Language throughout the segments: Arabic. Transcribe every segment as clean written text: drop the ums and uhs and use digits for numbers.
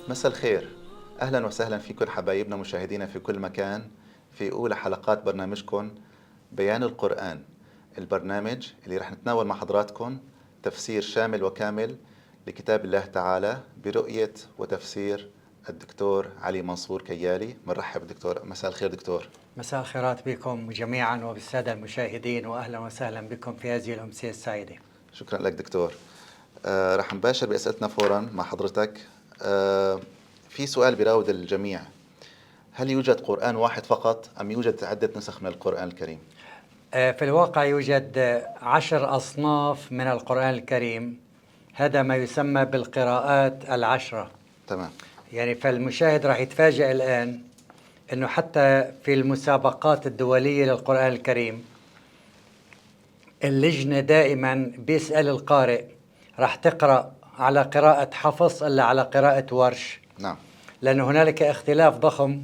مساء الخير. أهلا وسهلا فيكم حبايبنا مشاهدينا في كل مكان في أولى حلقات برنامجكم بيان القرآن، البرنامج اللي رح نتناول مع حضراتكم تفسير شامل وكامل لكتاب الله تعالى برؤية وتفسير الدكتور علي منصور كيالي. مرحب دكتور. مساء الخير دكتور. مساء الخيرات بكم جميعا وبالسادة المشاهدين، وأهلا وسهلا بكم في هذه الأمسية السعيدة. شكرا لك دكتور. رح نباشر بأسئلتنا فورا مع حضرتك. في سؤال بيراود الجميع: هل يوجد قرآن واحد فقط أم يوجد عدة نسخ من القرآن الكريم؟ في الواقع يوجد 10 أصناف من القرآن الكريم، هذا ما يسمى بالقراءات العشرة. تمام. يعني فالمشاهد راح يتفاجأ الآن أنه حتى في المسابقات الدولية للقرآن الكريم اللجنة دائما بيسأل القارئ راح تقرأ على قراءة حفص إلا على قراءة ورش. نعم. لأن هنالك اختلاف ضخم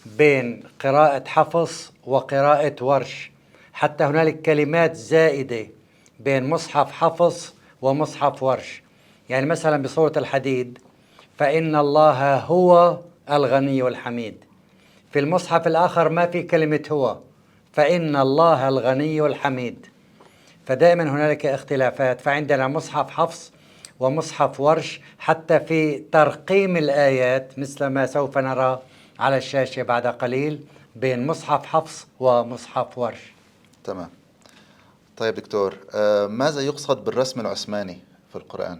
بين قراءة حفص وقراءة ورش، حتى هنالك كلمات زائدة بين مصحف حفص ومصحف ورش. يعني مثلا بسورة الحديد: فإن الله هو الغني الحميد. في المصحف الآخر ما في كلمة هو، فإن الله الغني الحميد. فدائما هنالك اختلافات. فعندنا مصحف حفص ومصحف ورش حتى في ترقيم الآيات، مثل ما سوف نرى على الشاشة بعد قليل، بين مصحف حفص ومصحف ورش. تمام. طيب دكتور، ماذا يقصد بالرسم العثماني في القرآن؟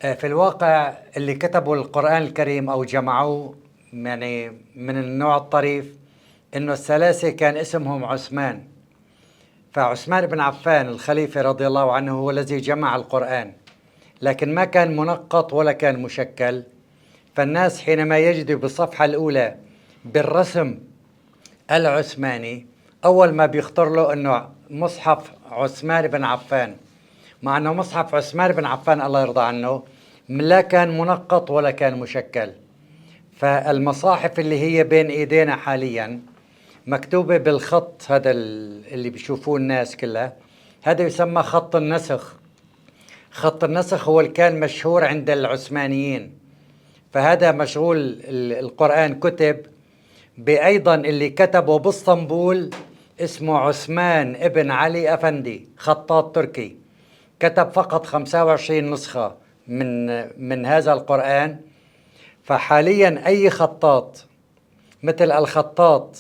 في الواقع اللي كتبوا القرآن الكريم أو جمعوه يعني من النوع الطريف إنه الثلاثة كان اسمهم عثمان. فعثمان بن عفان الخليفة رضي الله عنه هو الذي جمع القرآن، لكن ما كان منقط ولا كان مشكل. فالناس حينما يجدوا بالصفحة الأولى بالرسم العثماني أول ما بيخطر له أنه مصحف عثمان بن عفان، مع أنه مصحف عثمان بن عفان الله يرضى عنه لا كان منقط ولا كان مشكل. فالمصاحف اللي هي بين إيدينا حاليا مكتوبة بالخط هذا اللي بيشوفوه الناس كلها، هذا يسمى خط النسخ. خط النسخ هو اللي كان مشهور عند العثمانيين. فهذا مشغول القرآن كتب بأيضا اللي كتبه باسطنبول اسمه عثمان ابن علي أفندي، خطاط تركي، كتب فقط 25 نسخة من هذا القرآن. فحاليا أي خطاط مثل الخطاط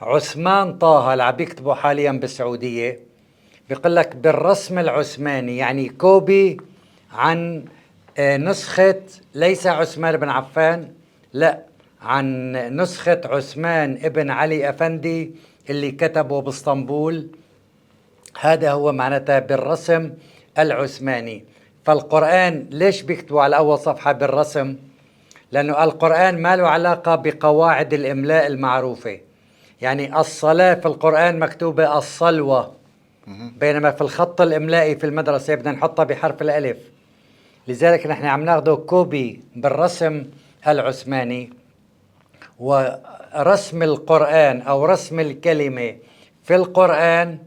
عثمان طه اللي عم بيكتبوا حاليا بالسعودية بيقول لك بالرسم العثماني، يعني كوبي عن نسخة ليس عثمان بن عفان، لا، عن نسخة عثمان ابن علي أفندي اللي كتبه باسطنبول. هذا هو معناتها بالرسم العثماني. فالقرآن ليش بيكتبوا على أول صفحة بالرسم؟ لأنه القرآن ما له علاقة بقواعد الإملاء المعروفة. يعني الصلاة في القرآن مكتوبة الصلوة، بينما في الخط الإملائي في المدرسة بدنا نحطها بحرف الألف. لذلك نحن عم ناخده كوبي بالرسم العثماني. ورسم القرآن أو رسم الكلمة في القرآن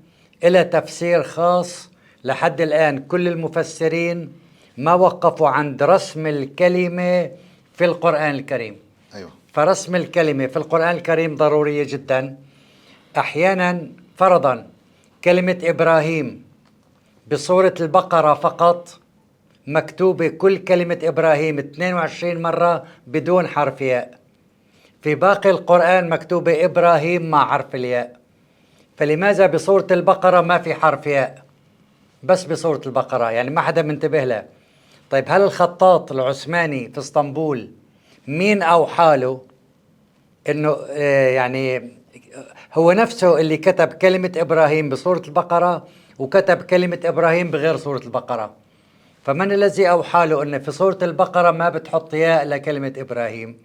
إلى تفسير خاص. لحد الآن كل المفسرين ما وقفوا عند رسم الكلمة في القرآن الكريم. أيوة. فرسم الكلمة في القرآن الكريم ضرورية جدا. أحيانا فرضا كلمة إبراهيم بسورة البقرة فقط مكتوبة كل كلمة إبراهيم 22 مرة بدون حرف ياء. في باقي القرآن مكتوبة إبراهيم مع حرف الياء. فلماذا بسورة البقرة ما في حرف ياء بس بسورة البقرة؟ يعني ما حدا منتبه له. طيب هل الخطاط العثماني في اسطنبول مين أوحى له انه يعني هو نفسه اللي كتب كلمة إبراهيم بسورة البقرة وكتب كلمة إبراهيم بغير سورة البقرة، فمن الذي أوحى له أن في سورة البقرة ما بتحط ياء لكلمة إبراهيم؟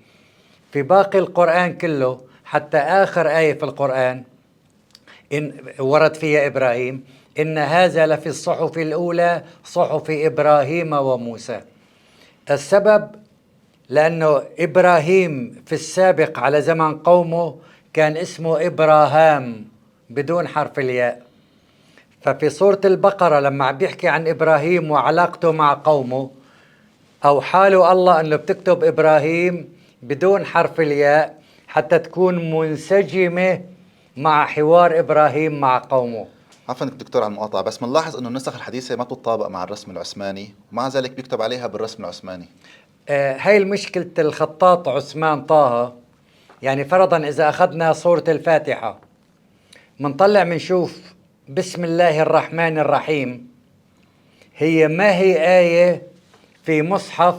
في باقي القرآن كله حتى آخر آية في القرآن إن ورد فيها إبراهيم، إن هذا لفي الصحف الأولى صحف إبراهيم وموسى. السبب لأنه إبراهيم في السابق على زمن قومه كان اسمه إبراهام بدون حرف الياء، ففي سورة البقرة لما عم بيحكي عن إبراهيم وعلاقته مع قومه أوحى له الله أنه بتكتب إبراهيم بدون حرف الياء حتى تكون منسجمة مع حوار إبراهيم مع قومه. عفوا دكتور على المقاطعة، بس بنلاحظ انه النسخ الحديثة ما بتطابق مع الرسم العثماني، ومع ذلك بيكتب عليها بالرسم العثماني. هاي المشكلة الخطاط عثمان طه. يعني فرضا إذا أخذنا سورة الفاتحة منطلع منشوف بسم الله الرحمن الرحيم، هي ما هي آية في مصحف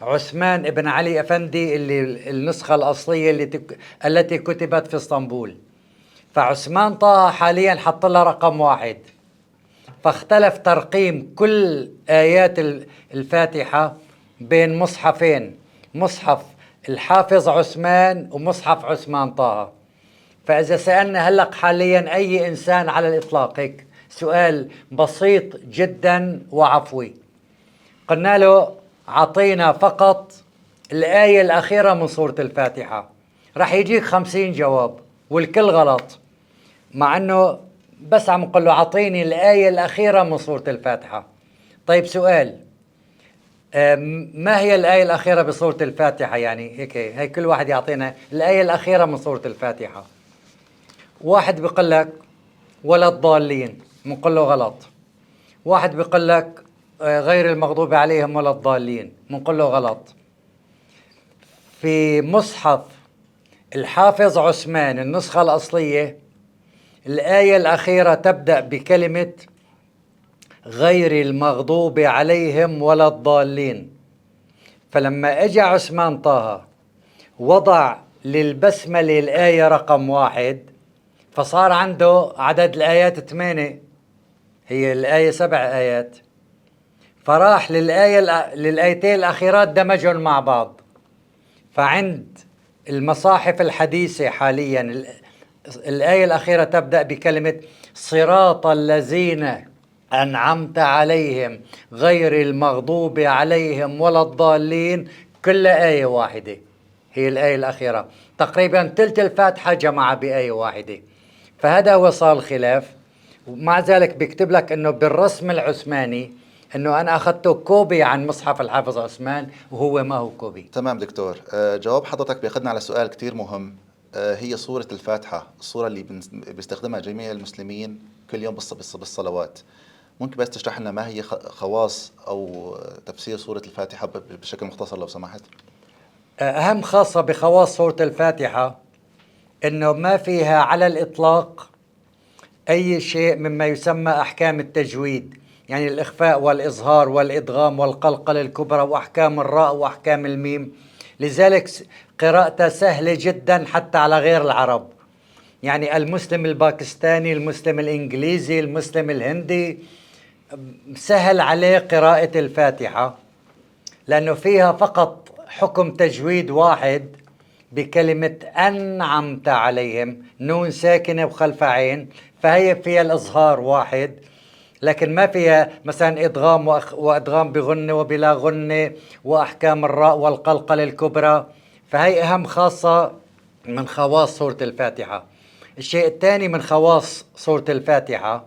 عثمان ابن علي أفندي اللي النسخة الأصلية التي كتبت في اسطنبول. فعثمان طه حاليا حط لها رقم 1، فاختلف ترقيم كل آيات الفاتحة بين مصحفين، مصحف الحافظ عثمان ومصحف عثمان طه. فإذا سألنا هلق حاليا أي إنسان على الإطلاق هيك سؤال بسيط جدا وعفوي، قلنا له عطينا فقط الآية الأخيرة من سورة الفاتحة، رح يجيك 50 جواب والكل غلط، مع أنه بس عم نقول له عطيني الآية الأخيرة من سورة الفاتحة. طيب سؤال، ما هي الآية الأخيرة بسورة الفاتحة؟ يعني هي كل واحد يعطينا الآية الأخيرة من سورة الفاتحة. واحد بيقول لك ولا الضالين، بنقول له غلط. واحد بيقول لك غير المغضوب عليهم ولا الضالين، بنقول له غلط. في مصحف الحافظ عثمان النسخة الأصلية الآية الأخيرة تبدأ بكلمة غير المغضوب عليهم ولا الضالين. فلما اجى عثمان طه وضع للبسملة الآية رقم 1، فصار عنده عدد الآيات 8، هي الآية 7 آيات، فراح للآيتين الأخيرات دمجهم مع بعض. فعند المصاحف الحديثة حاليا الآية الأخيرة تبدأ بكلمة صراط الذين أنعمت عليهم غير المغضوب عليهم ولا الضالين، كل آية واحدة هي الآية الأخيرة. تقريبا ثلث الفاتحة جمع بآية واحدة. فهذا هو صار الخلاف. ومع ذلك بيكتب لك أنه بالرسم العثماني أنه أنا أخذته كوبي عن مصحف الحافظ عثمان، وهو ما هو كوبي. تمام دكتور، جواب حضرتك بياخذنا على سؤال كتير مهم. هي سورة الفاتحة الصورة اللي بيستخدمها جميع المسلمين كل يوم بالصلوات. ممكن بس تشرح لنا ما هي خواص أو تفسير سورة الفاتحة بشكل مختصر لو سمحت؟ أهم خاصة بخواص سورة الفاتحة أنه ما فيها على الإطلاق أي شيء مما يسمى أحكام التجويد، يعني الإخفاء والإظهار والإدغام والقلقلة الكبرى وأحكام الراء وأحكام الميم. لذلك قراءتها سهلة جدا حتى على غير العرب، يعني المسلم الباكستاني، المسلم الإنجليزي، المسلم الهندي سهل عليه قراءة الفاتحة، لأنه فيها فقط حكم تجويد واحد بكلمة أنعمت عليهم، نون ساكنة وخلف عين، فهي فيها الإظهار واحد، لكن ما فيها مثلا إدغام وإدغام بغنة وبلا غنة وأحكام الراء والقلقلة الكبرى. فهي أهم خاصة من خواص سورة الفاتحة. الشيء الثاني من خواص سورة الفاتحة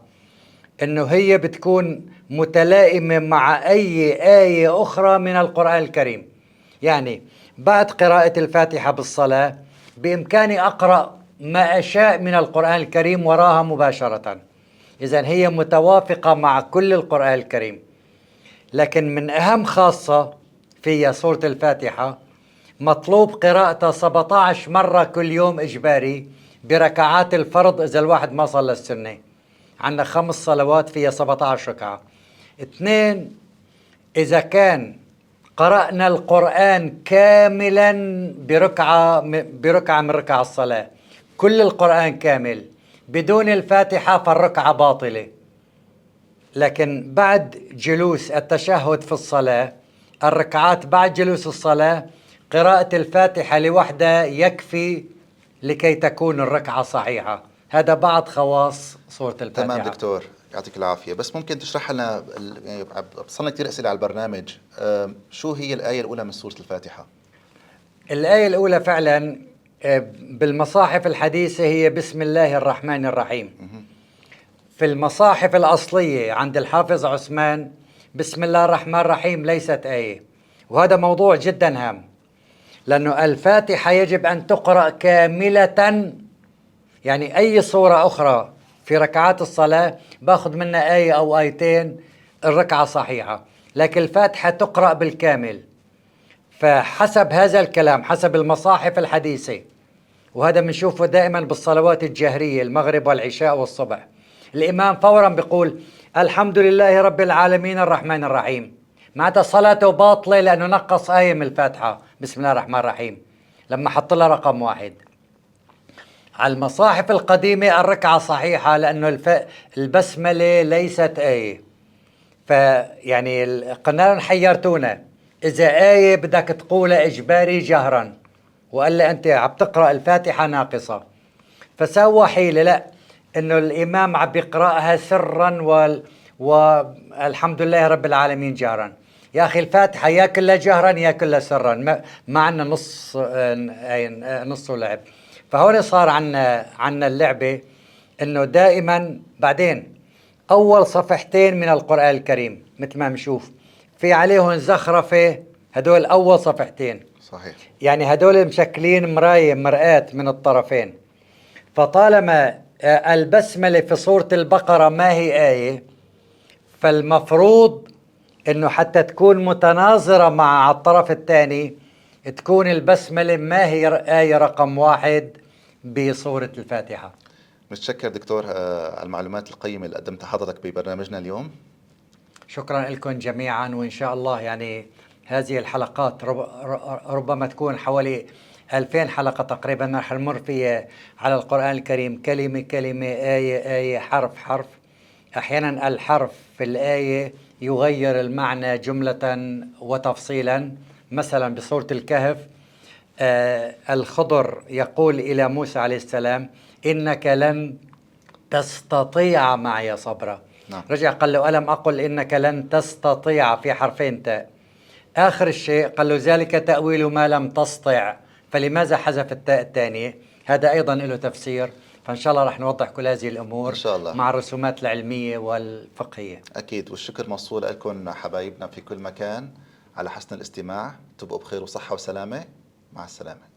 إنه هي بتكون متلائمة مع أي آية أخرى من القرآن الكريم. يعني بعد قراءة الفاتحة بالصلاة بإمكاني أقرأ ما أشاء من القرآن الكريم وراها مباشرة، إذن هي متوافقة مع كل القرآن الكريم. لكن من أهم خاصة في سورة الفاتحة مطلوب قراءتها 17 مرة كل يوم إجباري بركعات الفرض إذا الواحد ما صلى السنة. عندنا 5 صلوات فيها 17 ركعة. 2، إذا كان قرأنا القرآن كاملا بركعة من ركع الصلاة، كل القرآن كامل بدون الفاتحة، فالركعة باطلة. لكن بعد جلوس التشهد في الصلاة، الركعات بعد جلوس الصلاة، قراءة الفاتحة لوحدها يكفي لكي تكون الركعة صحيحة. هذا بعض خواص سورة الفاتحة. تمام دكتور، يعطيك العافية. بس ممكن تشرح لنا يعني بصلنا كثير أسئلة على البرنامج، شو هي الآية الأولى من سورة الفاتحة؟ الآية الأولى فعلا بالمصاحف الحديثة هي بسم الله الرحمن الرحيم. في المصاحف الأصلية عند الحافظ عثمان بسم الله الرحمن الرحيم ليست آية، وهذا موضوع جدا هام، لأنه الفاتحة يجب أن تقرأ كاملة. يعني أي سورة أخرى في ركعات الصلاة باخذ منها آية أو آيتين الركعة صحيحة، لكن الفاتحة تقرأ بالكامل. فحسب هذا الكلام، حسب المصاحف الحديثة، وهذا بنشوفه دائما بالصلوات الجهرية المغرب والعشاء والصبح، الإمام فورا بيقول الحمد لله رب العالمين الرحمن الرحيم، معناتها صلاته باطلة لأنه نقص آية من الفاتحة بسم الله الرحمن الرحيم لما حط لها رقم 1. على المصاحف القديمة الركعة صحيحة لأنه البسملة ليست آية. فيعني قلنا لهم حيرتونا، إذا آية بدك تقولها إجباري جهرا، وقال لي أنت عم تقرأ الفاتحة ناقصة، فسوى حيلة لا، إنه الإمام عم بيقرأها سرا والحمد لله رب العالمين جهرا. يا أخي الفاتحة يا كلها جهرا يا كلها سرا، ما عندنا نص ولعب. فهون صار عنا اللعبة إنه دائما بعدين أول صفحتين من القرآن الكريم مثل ما بنشوف في عليهم زخرفة، هدول أول صفحتين صحيح. يعني هدول مشكلين مرآة من الطرفين. فطالما البسملة في سورة البقرة ما هي آية، فالمفروض إنه حتى تكون متناظرة مع الطرف الثاني تكون البسملة ما هي آية رقم 1 بسورة الفاتحة. متشكر دكتور على المعلومات القيمة اللي قدمتها حضرتك ببرنامجنا اليوم. شكرا لكم جميعا، وإن شاء الله يعني هذه الحلقات ربما تكون حوالي 2000 حلقة تقريبا نحن نمر فيها على القرآن الكريم كلمة كلمة آية آية حرف حرف. أحيانا الحرف في الآية يغير المعنى جملة وتفصيلا. مثلا بسورة الكهف الخضر يقول إلى موسى عليه السلام إنك لن تستطيع معي صبرا. نعم. رجع قال له ألم أقل إنك لن تستطيع في حرفين تاء. آخر الشيء قال له ذلك تأويل ما لم تستطع، فلماذا حذف التاء الثانية؟ هذا أيضا له تفسير، فإن شاء الله رح نوضح كل هذه الأمور إن شاء الله مع الرسومات العلمية والفقهية. أكيد، والشكر موصول لكم حبايبنا في كل مكان على حسن الاستماع. تبقوا بخير وصحة وسلامة. مع السلامة.